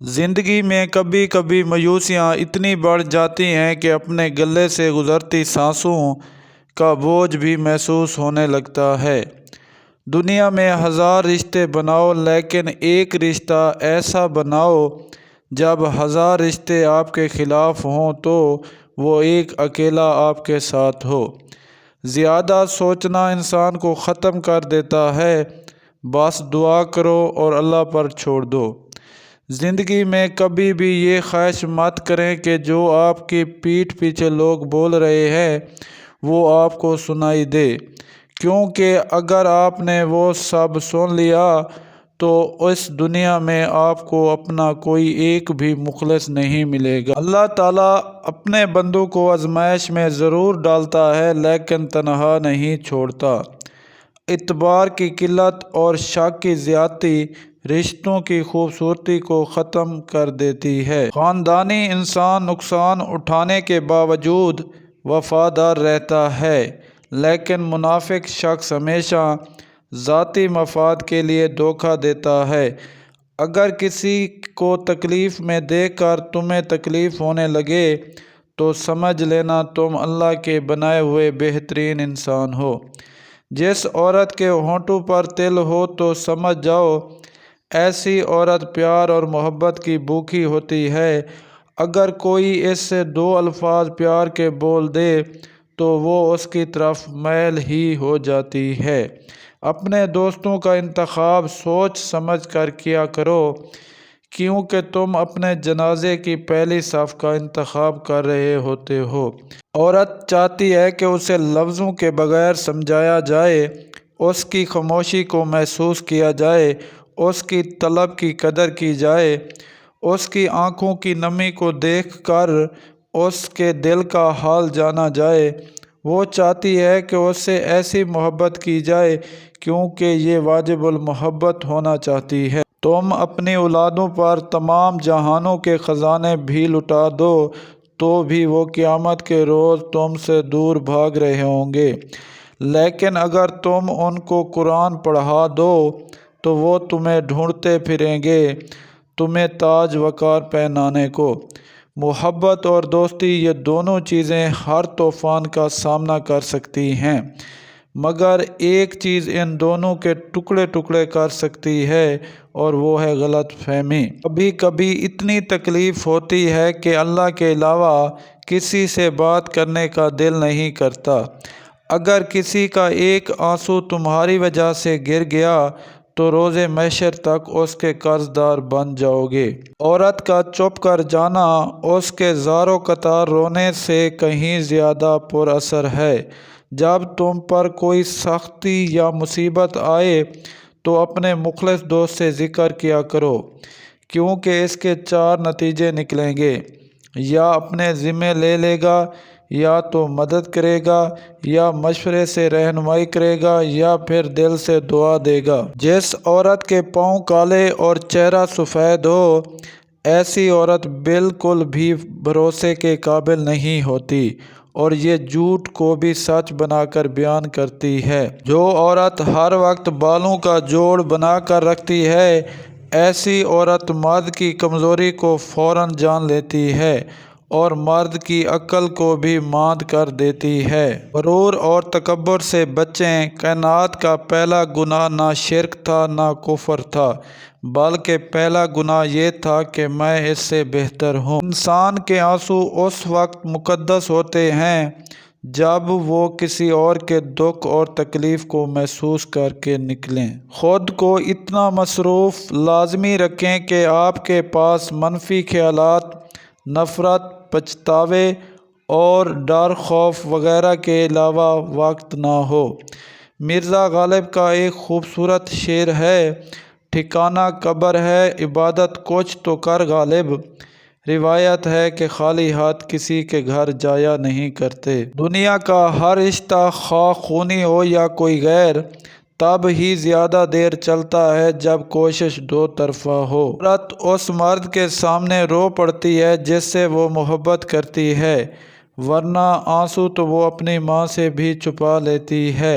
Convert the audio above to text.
زندگی میں کبھی کبھی مایوسیاں اتنی بڑھ جاتی ہیں کہ اپنے گلے سے گزرتی سانسوں کا بوجھ بھی محسوس ہونے لگتا ہے۔ دنیا میں ہزار رشتے بناؤ لیکن ایک رشتہ ایسا بناؤ جب ہزار رشتے آپ کے خلاف ہوں تو وہ ایک اکیلا آپ کے ساتھ ہو۔ زیادہ سوچنا انسان کو ختم کر دیتا ہے، بس دعا کرو اور اللہ پر چھوڑ دو۔ زندگی میں کبھی بھی یہ خواہش مت کریں کہ جو آپ کی پیٹھ پیچھے لوگ بول رہے ہیں وہ آپ کو سنائی دے، کیونکہ اگر آپ نے وہ سب سن لیا تو اس دنیا میں آپ کو اپنا کوئی ایک بھی مخلص نہیں ملے گا۔ اللہ تعالیٰ اپنے بندوں کو آزمائش میں ضرور ڈالتا ہے لیکن تنہا نہیں چھوڑتا۔ اعتبار کی قلت اور شک کی زیادتی رشتوں کی خوبصورتی کو ختم کر دیتی ہے۔ خاندانی انسان نقصان اٹھانے کے باوجود وفادار رہتا ہے، لیکن منافق شخص ہمیشہ ذاتی مفاد کے لیے دھوکہ دیتا ہے۔ اگر کسی کو تکلیف میں دیکھ کر تمہیں تکلیف ہونے لگے تو سمجھ لینا تم اللہ کے بنائے ہوئے بہترین انسان ہو۔ جس عورت کے ہونٹوں پر تل ہو تو سمجھ جاؤ ایسی عورت پیار اور محبت کی بھوکی ہوتی ہے۔ اگر کوئی اس سے دو الفاظ پیار کے بول دے تو وہ اس کی طرف میل ہی ہو جاتی ہے۔ اپنے دوستوں کا انتخاب سوچ سمجھ کر کیا کرو، کیونکہ تم اپنے جنازے کی پہلی صف کا انتخاب کر رہے ہوتے ہو۔ عورت چاہتی ہے کہ اسے لفظوں کے بغیر سمجھایا جائے، اس کی خاموشی کو محسوس کیا جائے، اس کی طلب کی قدر کی جائے، اس کی آنکھوں کی نمی کو دیکھ کر اس کے دل کا حال جانا جائے۔ وہ چاہتی ہے کہ اس سے ایسی محبت کی جائے کیونکہ یہ واجب المحبت ہونا چاہتی ہے۔ تم اپنی اولادوں پر تمام جہانوں کے خزانے بھی لٹا دو تو بھی وہ قیامت کے روز تم سے دور بھاگ رہے ہوں گے، لیکن اگر تم ان کو قرآن پڑھا دو تو وہ تمہیں ڈھونڈتے پھریں گے تمہیں تاج وقار پہنانے کو۔ محبت اور دوستی یہ دونوں چیزیں ہر طوفان کا سامنا کر سکتی ہیں، مگر ایک چیز ان دونوں کے ٹکڑے ٹکڑے کر سکتی ہے اور وہ ہے غلط فہمی۔ کبھی کبھی اتنی تکلیف ہوتی ہے کہ اللہ کے علاوہ کسی سے بات کرنے کا دل نہیں کرتا۔ اگر کسی کا ایک آنسو تمہاری وجہ سے گر گیا تو روز محشر تک اس کے قرض دار بن جاؤ گے۔ عورت کا چپ کر جانا اس کے زاروں قطار رونے سے کہیں زیادہ پر اثر ہے۔ جب تم پر کوئی سختی یا مصیبت آئے تو اپنے مخلص دوست سے ذکر کیا کرو، کیونکہ اس کے چار نتیجے نکلیں گے: یا اپنے ذمے لے لے گا، یا تو مدد کرے گا، یا مشورے سے رہنمائی کرے گا، یا پھر دل سے دعا دے گا۔ جس عورت کے پاؤں کالے اور چہرہ سفید ہو، ایسی عورت بالکل بھی بھروسے کے قابل نہیں ہوتی اور یہ جھوٹ کو بھی سچ بنا کر بیان کرتی ہے۔ جو عورت ہر وقت بالوں کا جوڑ بنا کر رکھتی ہے، ایسی عورت مرد کی کمزوری کو فوراً جان لیتی ہے اور مرد کی عقل کو بھی ماند کر دیتی ہے۔ غرور اور تکبر سے بچیں۔ کائنات کا پہلا گناہ نہ شرک تھا نہ کفر تھا، بلکہ پہلا گناہ یہ تھا کہ میں اس سے بہتر ہوں۔ انسان کے آنسو اس وقت مقدس ہوتے ہیں جب وہ کسی اور کے دکھ اور تکلیف کو محسوس کر کے نکلیں۔ خود کو اتنا مصروف لازمی رکھیں کہ آپ کے پاس منفی خیالات، نفرت، پچھتاوے اور ڈر، خوف وغیرہ کے علاوہ وقت نہ ہو۔ مرزا غالب کا ایک خوبصورت شعر ہے: ٹھکانہ قبر ہے عبادت کچھ تو کر غالب، روایت ہے کہ خالی ہاتھ کسی کے گھر جایا نہیں کرتے۔ دنیا کا ہر رشتہ خواہ خونی ہو یا کوئی غیر، تب ہی زیادہ دیر چلتا ہے جب کوشش دو طرفہ ہو۔ عورت اس مرد کے سامنے رو پڑتی ہے جس سے وہ محبت کرتی ہے، ورنہ آنسو تو وہ اپنی ماں سے بھی چھپا لیتی ہے